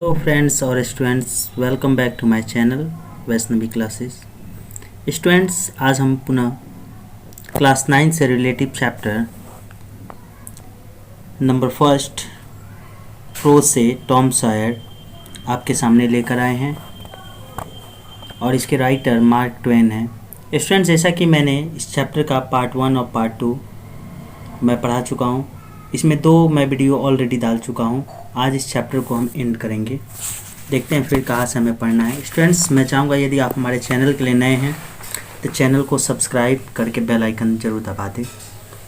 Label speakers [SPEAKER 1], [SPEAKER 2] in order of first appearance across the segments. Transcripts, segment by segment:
[SPEAKER 1] Hello friends और students, welcome back to my channel Vaishnavi classes. Students, आज हम पुनः क्लास 9 से relative chapter number first prose Tom Sawyer आपके सामने लेकर आए हैं और इसके राइटर मार्क ट्वेन हैं। स्टूडेंट्स, जैसा कि मैंने इस चैप्टर का पार्ट 1 और पार्ट 2 मैं पढ़ा चुका हूँ, इसमें 2 मैं वीडियो ऑलरेडी डाल चुका हूँ। आज इस चैप्टर को हम एंड करेंगे। देखते हैं फिर कहाँ से हमें पढ़ना है। स्टूडेंट्स, मैं चाहूँगा यदि आप हमारे चैनल के लिए नए हैं तो चैनल को सब्सक्राइब करके बेल आइकन जरूर दबा दें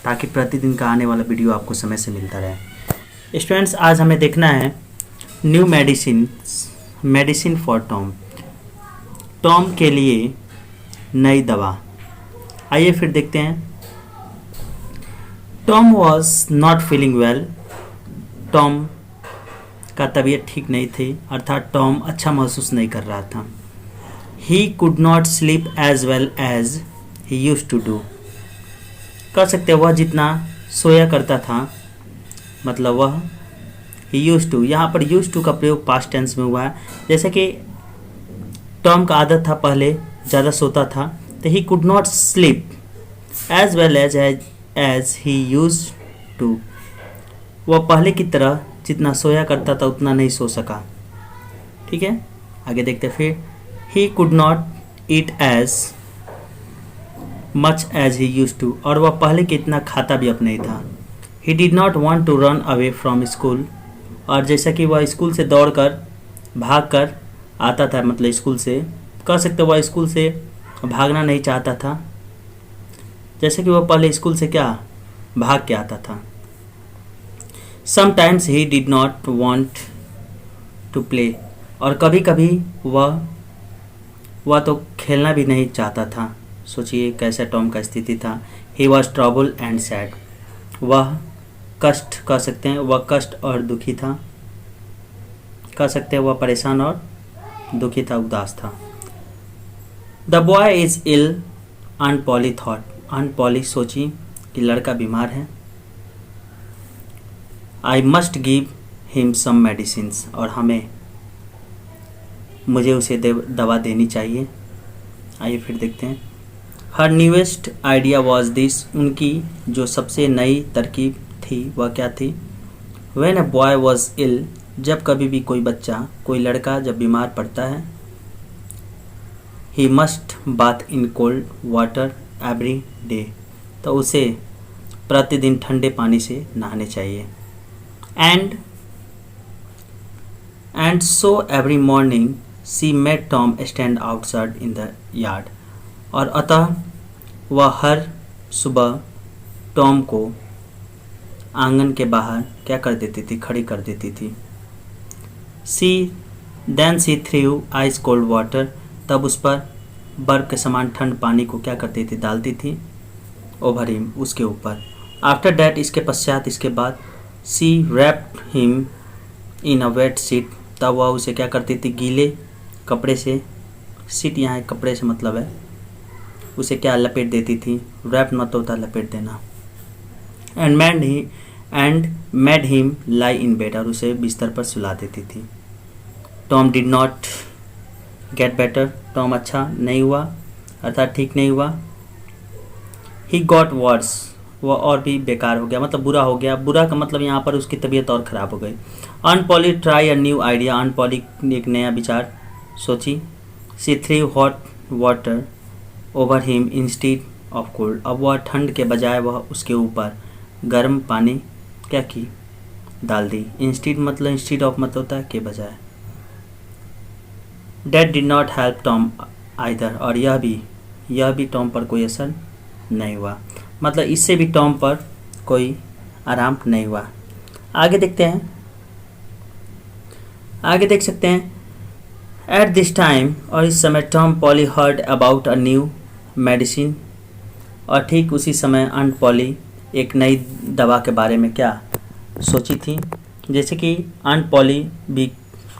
[SPEAKER 1] ताकि प्रतिदिन का आने वाला वीडियो आपको समय से मिलता रहे। स्टूडेंट्स, आज हमें देखना है new medicine for Tom. Tom के लिए नई दवा। आइए फिर देखते हैं। Tom was not feeling well. Tom का तबीयत ठीक नहीं थी, अर्थात टॉम अच्छा महसूस नहीं कर रहा था। He could not sleep as well as he used to do. कर सकते वह जितना सोया करता था, मतलब वह ही यूज टू, यहाँ पर यूज टू का प्रयोग पास्ट टेंस में हुआ है। जैसे कि टॉम का आदत था पहले ज़्यादा सोता था, तो he could not sleep as well as he used to. वह पहले की तरह जितना सोया करता था उतना नहीं सो सका। ठीक है, आगे देखते फिर। He could not eat as much as he used to, और वह पहले के इतना खाता भी अब नहीं था। He did not want to run away from school, और जैसा कि वह स्कूल से दौड़ कर भाग कर आता था, मतलब स्कूल से कह सकते वह स्कूल से भागना नहीं चाहता था, जैसे कि वह पहले स्कूल से क्या भाग के आता था। Sometimes he did not want to play, और कभी कभी वह तो खेलना भी नहीं चाहता था। सोचिए कैसा टॉम का स्थिति था। He was troubled and sad, वह कष्ट कह सकते हैं, वह कष्ट और दुखी था। कह सकते हैं वह परेशान और दुखी था, उदास था। The boy is ill, Aunt Polly thought, Aunt Polly सोची कि लड़का बीमार है। I must give him some medicines, और मुझे उसे दवा देनी चाहिए। आइए फिर देखते हैं। Her newest idea was this, उनकी जो सबसे नई तरकीब थी वह क्या थी। When a boy was ill, जब कभी भी कोई बच्चा, कोई लड़का जब बीमार पड़ता है, he must bath in cold water every day, तो उसे प्रतिदिन ठंडे पानी से नहाने चाहिए। And so every morning she made Tom stand outside in the yard, और अतः वह हर सुबह टॉम को आंगन के बाहर क्या कर देती थी, खड़ी कर देती थी। Then she threw ice cold water, तब उस पर बर्फ के समान ठंड पानी को क्या करती थी, डालती थी। Over him, उसके ऊपर। After that, इसके पश्चात, इसके बाद, she wrapped him in a wet sheet, तब वह उसे क्या करती थी, गीले कपड़े से, शीट यहाँ कपड़े से मतलब है, उसे क्या लपेट देती थी। wrap मत होता लपेट देना। and made him lie in bed, और उसे बिस्तर पर सुला देती थी। Tom did not get better, Tom अच्छा नहीं हुआ, अर्थात ठीक नहीं हुआ। He got worse, वह और भी बेकार हो गया, मतलब बुरा हो गया। बुरा का मतलब यहाँ पर उसकी तबीयत और ख़राब हो गई। Aunt Polly try a new idea, Aunt Polly ने एक नया विचार सोची। She threw hot water over him instead of cold, अब वह ठंड के बजाय वह उसके ऊपर गर्म पानी क्या की, डाल दी। Instead मतलब instead of मतलब होता है के बजाय। That did not help Tom either, और यह भी टॉम पर कोई असर नहीं हुआ, मतलब इससे भी टॉम पर कोई आराम नहीं हुआ। आगे देखते हैं, आगे देख सकते हैं। एट दिस टाइम, और इस समय, Tom poly heard about a new medicine, और ठीक उसी समय आंट पॉली एक नई दवा के बारे में क्या सोची थी। जैसे कि आंट पॉली भी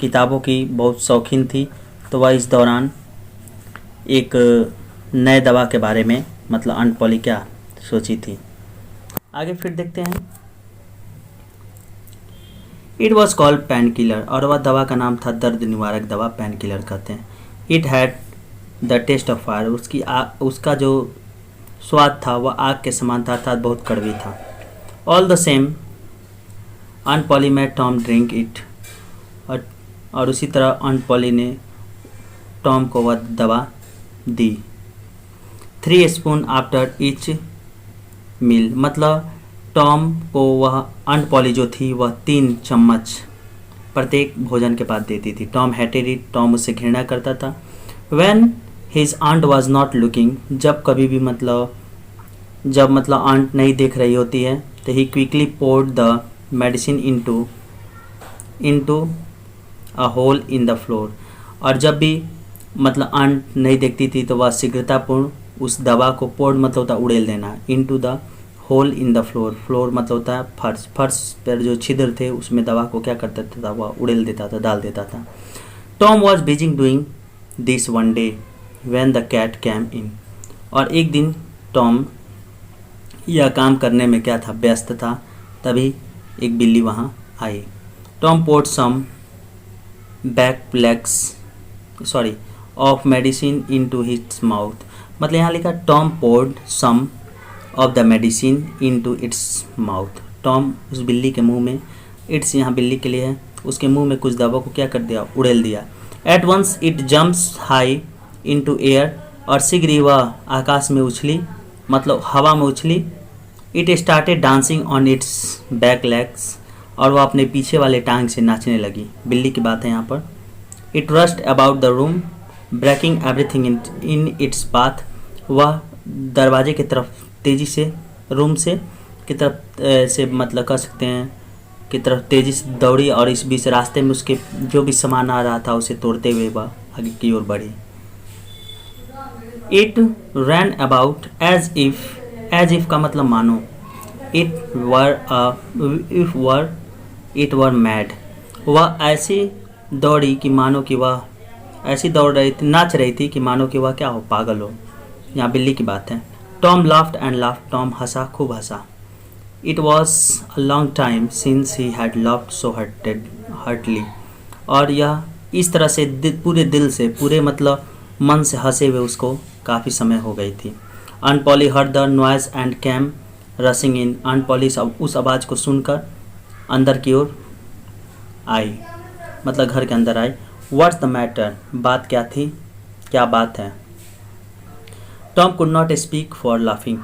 [SPEAKER 1] किताबों की बहुत शौकीन थी, तो वह इस दौरान एक नए दवा के बारे में, मतलब आंट पॉली क्या सोची थी। आगे फिर देखते हैं। It was called pain killer, और वह दवा का नाम था दर्द निवारक दवा, पेन किलर कहते हैं। It had the taste of fire, उसका जो स्वाद था वह आग के समान था, अर्थात बहुत कड़वी था। All the same on poly made Tom drink it, और उसी तरह ऑन पॉली ने टॉम को वह दवा दी। 3 स्पून आफ्टर ईच मील, मतलब टॉम को वह ऑन पॉली जो थी वह 3 चम्मच प्रत्येक भोजन के बाद देती थी। टॉम हेटेड इट, टॉम उससे घृणा करता था। When his aunt was not looking, जब कभी भी जब आंट नहीं देख रही होती है, तो ही quickly poured the medicine into a hole in the floor, और जब भी आंट नहीं देखती थी तो वह शीघ्रतापूर्ण उस दवा को पोर्ड मतलब होता उड़ेल देना, into the hole in the floor, floor मतलब होता है फर्श, फर्श पर जो छिद्र थे उसमें दवा को क्या करता था, वह उड़ेल देता था, डाल देता था। Tom was busy doing this one day when the cat came in, और एक दिन टॉम यह काम करने में क्या था, व्यस्त था, तभी एक बिल्ली वहाँ आई। Tom poured some of medicine into his mouth, मतलब यहाँ लिखा Tom poured some of the medicine into its mouth. Tom उस बिल्ली के मुंह में, इट्स यहाँ बिल्ली के लिए है, उसके मुंह में कुछ दवा को क्या कर दिया, उड़ेल दिया। At once it jumps high into air, और शीघ्र ही वह आकाश में उछली, मतलब हवा में उछली। It started dancing on it's back legs, और वह अपने पीछे वाले टांग से नाचने लगी, बिल्ली की बात है यहाँ पर। It rushed about the room breaking everything in its path, वह दरवाजे की तरफ तेज़ी से, रूम से की तरफ से मतलब कह सकते हैं की तरफ तेज़ी से दौड़ी, और इस बीच रास्ते में उसके जो भी सामान आ रहा था उसे तोड़ते हुए वह आगे की ओर बढ़ी। It ran about as if का मतलब मानो, इट वर मैड, वह ऐसी दौड़ी कि मानो कि वह ऐसी दौड़ रही थी, नाच रही थी कि मानो कि वह क्या हो, पागल हो। यहाँ बिल्ली की बात है। Tom laughed and laughed, Tom हंसा, खूब हंसा। It was a long time since he had loved so heartily, और यह इस तरह से पूरे दिल से, पूरे मतलब मन से हंसे हुए उसको काफ़ी समय हो गई थी। Aunt Polly heard the noise and came rushing in, aunt Polly उस आवाज़ को सुनकर अंदर की ओर आई, मतलब घर के अंदर आई। व्हाट्स द मैटर, बात क्या थी, क्या बात है। Tom could not speak for laughing,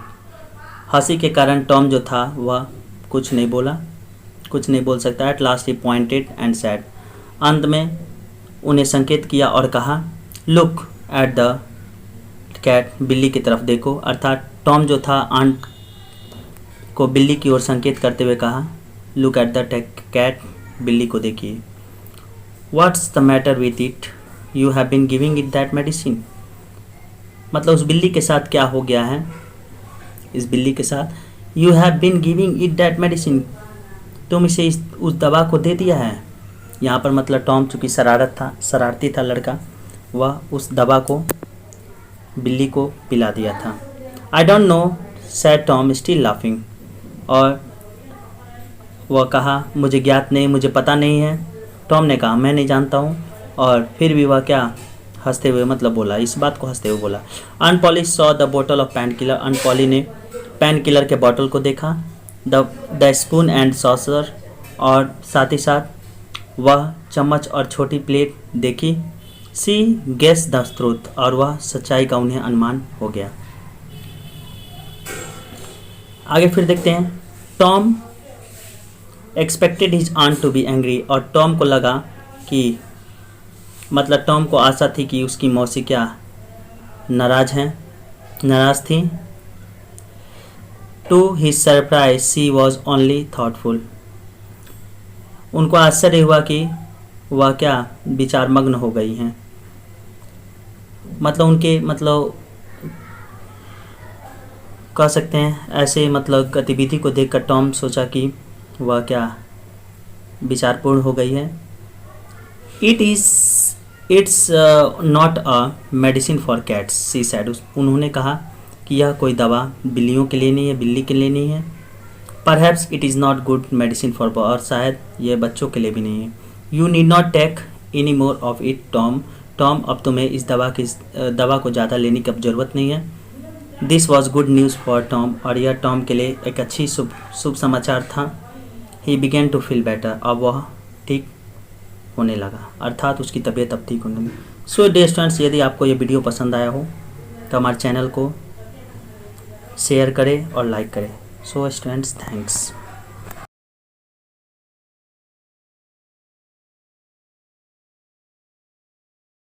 [SPEAKER 1] हंसी के कारण टॉम जो था वह कुछ नहीं बोल सकता। At last he pointed and sad, अंत में उन्हें संकेत किया और कहा, लुक एट द कैट, बिल्ली की तरफ देखो, अर्थात टॉम जो था आंट को बिल्ली की ओर संकेत करते हुए कहा, लुक एट द कैट, बिल्ली को देखिए। What's the matter with it, you have been giving it that medicine, मतलब उस बिल्ली के साथ क्या हो गया है, इस बिल्ली के साथ, you have been giving it that medicine, तुम इसे उस दवा को दे दिया है। यहाँ पर मतलब टॉम चूँकि शरारती था लड़का, वह उस दवा को बिल्ली को पिला दिया था। I don't know sad Tom still laughing, और वह कहा, मुझे ज्ञात नहीं, मुझे पता नहीं है। टॉम ने कहा, मैं नहीं जानता हूँ, और फिर भी वह क्या हंसते हुए मतलब बोला, इस बात को हंसते हुए बोला। ऑन पॉली सॉ द बोतल of pain killer, on poly ने पेन किलर के बोतल को देखा। द स्पून एंड सॉसर, और साथ ही साथ वह चम्मच और छोटी प्लेट देखी। सी गेस द ट्रूथ, और वह सच्चाई का उन्हें अनुमान हो गया। आगे फिर देखते हैं। Tom expected his aunt to be angry, और टॉम को लगा कि मतलब टॉम को आशा थी कि उसकी मौसी क्या नाराज थी। To his surprise she was only thoughtful, उनको आश्चर्य हुआ कि वह क्या विचारमग्न हो गई हैं, मतलब उनके कह सकते हैं ऐसे गतिविधि को देखकर टॉम सोचा कि वह क्या विचारपूर्ण हो गई है। It's not a medicine for cats, she said, उन्होंने कहा कि यह कोई दवा बिल्लियों के लिए नहीं है, बिल्ली के लिए नहीं है। Perhaps it is not good medicine for, और शायद ये बच्चों के लिए भी नहीं है। You need not take any more of it Tom, Tom अब तुम्हें इस दवा को ज़्यादा लेने की अब ज़रूरत नहीं है। This was good news for Tom, और यह टॉम के लिए एक अच्छी शुभ समाचार था। He began to feel better, अब वह ठीक होने लगा, अर्थात उसकी तबीयत अब ठीक होने लगी। सो डियर स्टूडेंट्स, यदि आपको ये वीडियो पसंद आया हो तो हमारे चैनल को शेयर करें और लाइक करें। So students, thanks.